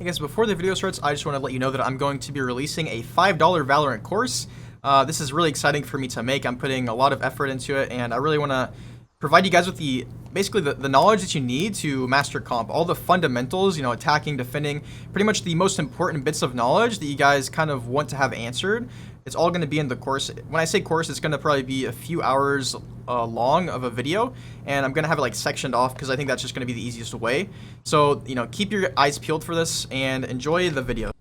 Guys, before the video starts, I just want to let you know that I'm going to be releasing a $5 Valorant course. This is really exciting for me to make. I'm putting a lot of effort into it, and I really want to provide you guys with basically the knowledge that you need to master comp. All the fundamentals, you know, attacking, defending, pretty much the most important bits of knowledge that you guys kind of want to have answered. It's all going to be in the course. When I say course, it's going to probably be a few hours long of a video, and I'm going to have it like sectioned off because I think that's just going to be the easiest way. So, you know, keep your eyes peeled for this and enjoy the video.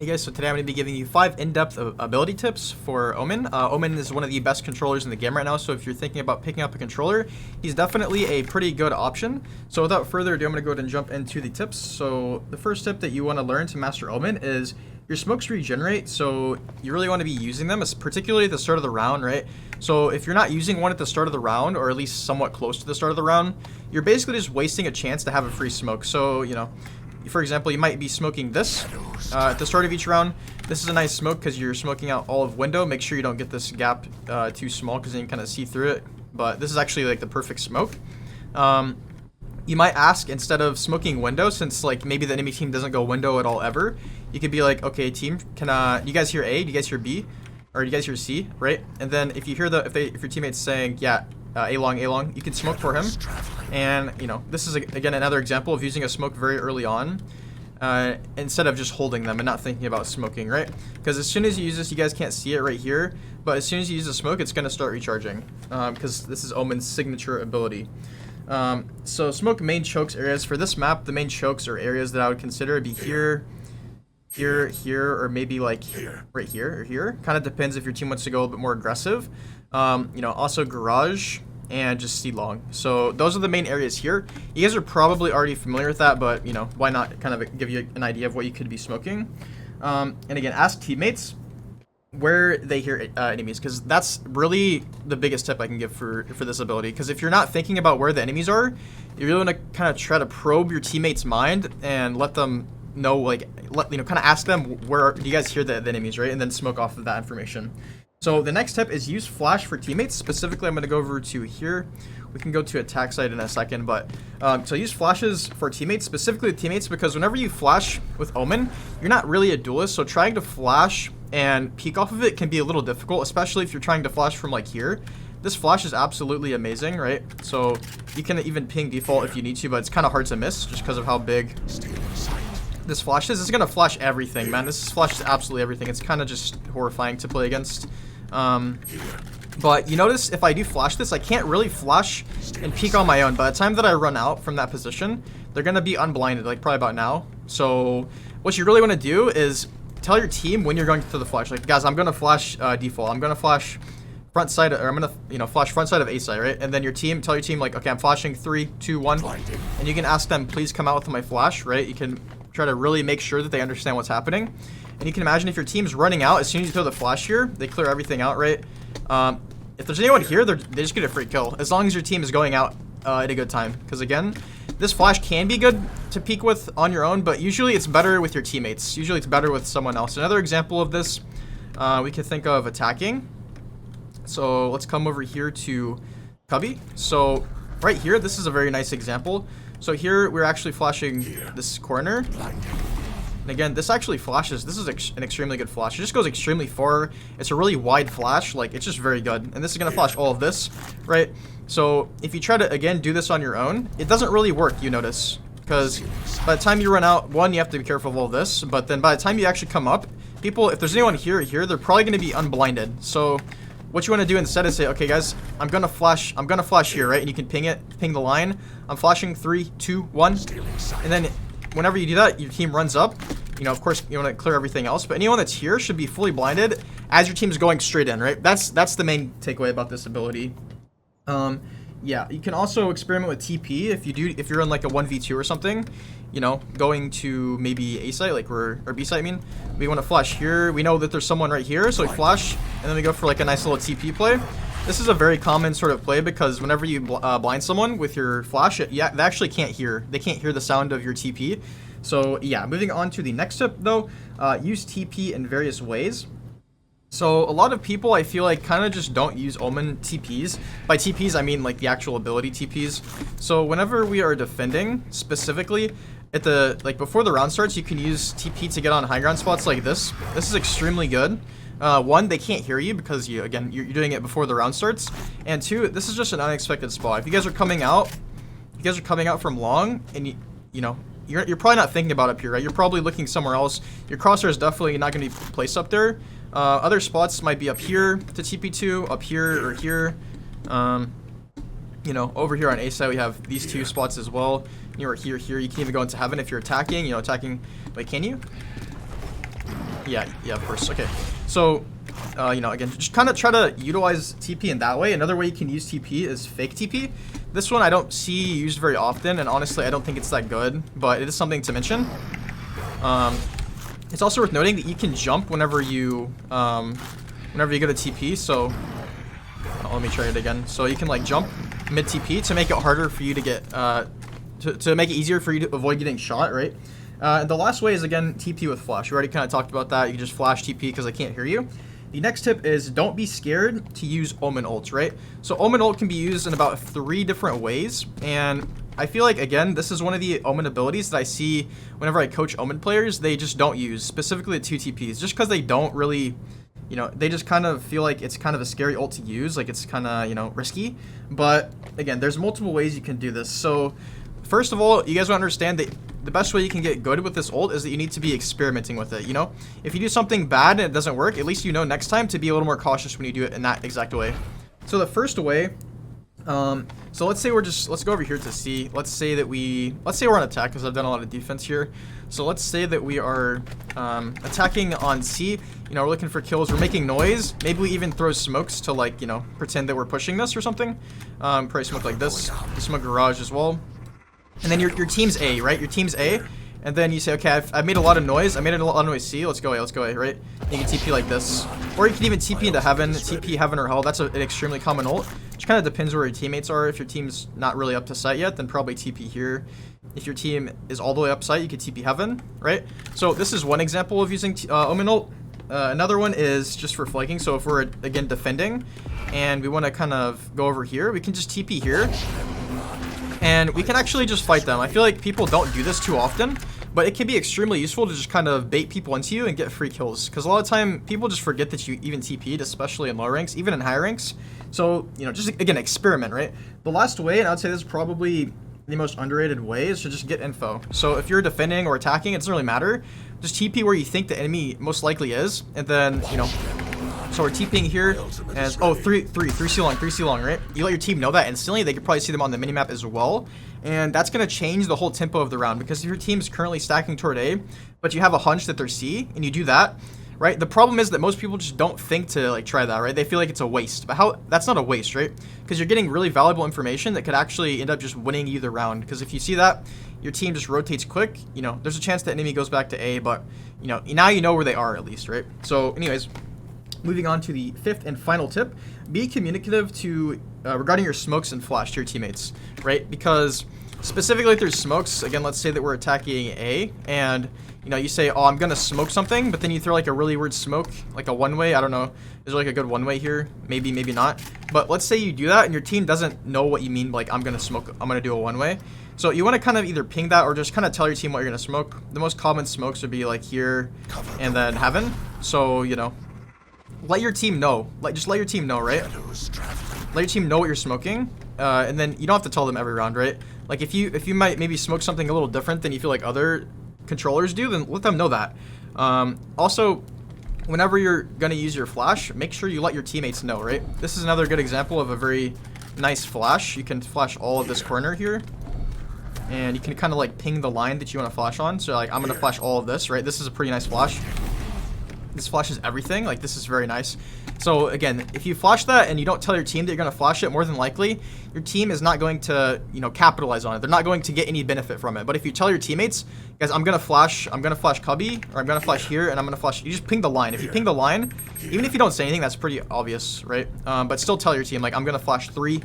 Hey guys, so today I'm going to be giving you 5 in-depth ability tips for Omen. Omen is one of the best controllers in the game right now, so if you're thinking about picking up a controller, he's definitely a pretty good option. So without further ado, I'm going to go ahead and jump into the tips. So the first tip that you want to learn to master Omen is your smokes regenerate, so you really want to be using them, particularly at the start of the round, right? So if you're not using one at the start of the round, or at least somewhat close to the start of the round, you're basically just wasting a chance to have a free smoke. So, you know, for example, you might be smoking this at the start of each round. This is a nice smoke because you're smoking out all of window. Make sure you don't get this gap too small because then you can kind of see through it. But this is actually like the perfect smoke. You might ask, instead of smoking window, since like maybe the enemy team doesn't go window at all ever, you could be like, okay, team, can you guys hear A? Do you guys hear B? Or do you guys hear C? Right? And then if you hear if your teammate's saying, yeah, A long, you can smoke for him. And you know, this is again another example of using a smoke very early on, instead of just holding them and not thinking about smoking, right? Because as soon as you use this, you guys can't see it right here, but as soon as you use the smoke, it's gonna start recharging, because this is Omen's signature ability. So smoke main chokes areas. For this map, the main chokes or areas that I would consider would be here, or maybe like right here or here. Kind of depends if your team wants to go a little bit more aggressive. You know, also garage and just C long. So those are the main areas here. You guys are probably already familiar with that, but you know, why not kind of give you an idea of what you could be smoking. And again, ask teammates where they hear enemies, because that's really the biggest tip I can give for this ability. Because if you're not thinking about where the enemies are, you really want to kind of try to probe your teammates' mind and let them know, like, kind of ask them, where do you guys hear the enemies, right? And then smoke off of that information. So the next tip is use flash for teammates. Specifically, I'm going to go over to here. We can go to attack side in a second, but so use flashes for teammates, specifically teammates, because whenever you flash with Omen, you're not really a duelist, so trying to flash and peek off of it can be a little difficult, especially if you're trying to flash from like here. This flash is absolutely amazing, right? So you can even ping default if you need to, but it's kind of hard to miss just because of how big this flash is. It's going to flash everything, man. This flashes absolutely everything. It's kind of just horrifying to play against. But you notice if I do flash this, I can't really flash and peek on my own. By the time that I run out from that position, they're going to be unblinded, like probably about now. So what you really want to do is tell your team when you're going to the flash. Like, guys, I'm going to flash default. I'm going to flash front side, or I'm going to, you know, flash front side of A side, right? And then tell your team, like, okay, I'm flashing 3, 2, 1. And you can ask them, please come out with my flash, right? You can try to really make sure that they understand what's happening. And you can imagine if your team's running out, as soon as you throw the flash here, they clear everything out, right? If there's anyone here, they just get a free kill, as long as your team is going out at a good time. Because again, this flash can be good to peek with on your own, but usually it's better with your teammates. Usually it's better with someone else. Another example of this, we can think of attacking. So let's come over here to Cubby. So right here, this is a very nice example. So here we're actually flashing this corner. And again, this actually flashes. This is an extremely good flash. It just goes extremely far. It's a really wide flash. Like, it's just very good. And this is going to flash all of this, right? So if you try to, again, do this on your own, it doesn't really work, you notice. Because by the time you run out, one, you have to be careful of all this. But then by the time you actually come up, people, if there's anyone here or here, they're probably going to be unblinded. So what you want to do instead is say, okay, guys, I'm going to flash here, right? And you can ping the line. I'm flashing 3, 2, 1. And then whenever you do that, your team runs up. You know, of course, you want to clear everything else, but anyone that's here should be fully blinded as your team is going straight in, right? That's the main takeaway about this ability. Yeah, you can also experiment with TP if you're in like a 1v2 or something. You know, going to maybe A site, like or B site. I mean, we want to flash here. We know that there's someone right here, so we flash, and then we go for like a nice little TP play. This is a very common sort of play because whenever you blind someone with your flash, they actually can't hear. They can't hear the sound of your TP. So yeah, moving on to the next tip though, use TP in various ways. So a lot of people, I feel like, kind of just don't use Omen TPs. By TPs, I mean like the actual ability TPs. So whenever we are defending specifically, like before the round starts, you can use TP to get on high ground spots like this. This is extremely good. One, they can't hear you because you're doing it before the round starts, and two, this is just an unexpected spot. If you guys are coming out, from long, and you know you're probably not thinking about up here, right? You're probably looking somewhere else. Your crosshair is definitely not going to be placed up there. Other spots might be up here to TP to, up here or here. You know, over here on A side we have these two spots as well. You're here. You can even go into heaven if you're attacking. You know, attacking. Wait, can you? Yeah, of course. Okay. So, you know, again, just kind of try to utilize TP in that way. Another way you can use TP is fake TP. This one I don't see used very often, and honestly, I don't think it's that good, but it is something to mention. It's also worth noting that you can jump whenever you go to TP. So, let me try it again. So you can like jump mid TP to make it harder for you to get, to make it easier for you to avoid getting shot, right? And the last way is, again, TP with flash. We already kind of talked about that. You can just flash TP because I can't hear you. The next tip is don't be scared to use Omen ult, right? So Omen ult can be used in about 3 different ways, and I feel like, again, this is one of the Omen abilities that I see whenever I coach Omen players, they just don't use, specifically the 2 TPs, just because they don't really, you know, they just kind of feel like it's kind of a scary ult to use, like it's kind of, you know, risky. But again, there's multiple ways you can do this. So first of all, you guys will understand that the best way you can get good with this ult is that you need to be experimenting with it, you know? If you do something bad and it doesn't work, at least you know next time to be a little more cautious when you do it in that exact way. So the first way, so let's say let's go over here to C. Let's say we're on attack because I've done a lot of defense here. So let's say that we are attacking on C. You know, we're looking for kills. We're making noise. Maybe we even throw smokes to, like, you know, pretend that we're pushing this or something. Probably smoke like this. Smoke garage as well. And then your team's A, right? Your team's A. And then you say, okay, I've made a lot of noise. I made a lot of noise C. Let's go A, right? And you can TP like this. Or you can even TP into heaven. TP heaven or hell. That's an extremely common ult. Which kind of depends where your teammates are. If your team's not really up to sight yet, then probably TP here. If your team is all the way up sight, you can TP heaven, right? So this is one example of using Omen ult. Another one is just for flanking. So if we're, again, defending and we want to kind of go over here, we can just TP here. And we can actually just fight them. I feel like people don't do this too often, but it can be extremely useful to just kind of bait people into you and get free kills. Because a lot of time, people just forget that you even TP'd, especially in low ranks, even in high ranks. So, you know, just, again, experiment, right? The last way, and I would say this is probably the most underrated way, is to just get info. So if you're defending or attacking, it doesn't really matter. Just TP where you think the enemy most likely is, and then, you know, so we're TPing here, and oh, 3 C long, right? You let your team know that instantly. They could probably see them on the minimap as well, and that's going to change the whole tempo of the round, because if your team's currently stacking toward A, but you have a hunch that they're C, and you do that, right? The problem is that most people just don't think to, like, try that, right? They feel like it's a waste, but that's not a waste, right? Because you're getting really valuable information that could actually end up just winning you the round, because if you see that your team just rotates quick, you know, there's a chance the enemy goes back to A, but, you know, now you know where they are at least, right? So anyways, moving on to the 5th and final tip, be communicative to regarding your smokes and flash to your teammates, right? Because specifically if there's smokes, again, let's say that we're attacking A, and, you know, you say, oh, I'm gonna smoke something, but then you throw like a really weird smoke, like a one-way. I don't know, is there like a good one-way here? Maybe not. But let's say you do that and your team doesn't know what you mean, like, I'm gonna do a one-way. So you want to kind of either ping that or just kind of tell your team what you're gonna smoke. The most common smokes would be like here and then heaven. So, you know, let your team know. Just let your team know, right? Let your team know what you're smoking, and then you don't have to tell them every round, right? Like if you might maybe smoke something a little different than you feel like other controllers do, then let them know that. Also, whenever you're gonna use your flash, make sure you let your teammates know, right? This is another good example of a very nice flash. You can flash all of this corner here, and you can kind of like ping the line that you want to flash on. So like I'm gonna flash all of this, right? This is a pretty nice flash. This flashes everything. Like, this is very nice. So again, if you flash that and you don't tell your team that you're going to flash it, more than likely your team is not going to, you know, capitalize on it. They're not going to get any benefit from it. But if you tell your teammates, guys, I'm going to flash cubby, or I'm going to flash here, and I'm going to flash, you just ping the line. If you ping the line, even if you don't say anything, that's pretty obvious, right? But still tell your team, like, I'm going to flash 3,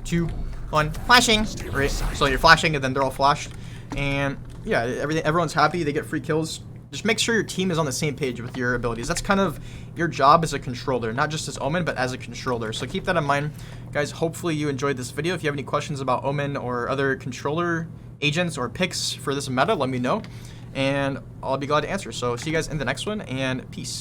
2, 1, flashing, right? So you're flashing and then they're all flashed. And yeah, everyone's happy. They get free kills. Just make sure your team is on the same page with your abilities. That's kind of your job as a controller, not just as Omen, but as a controller. So keep that in mind. Guys, hopefully you enjoyed this video. If you have any questions about Omen or other controller, agents or picks for this meta, let me know, and I'll be glad to answer. So see you guys in the next one, and peace.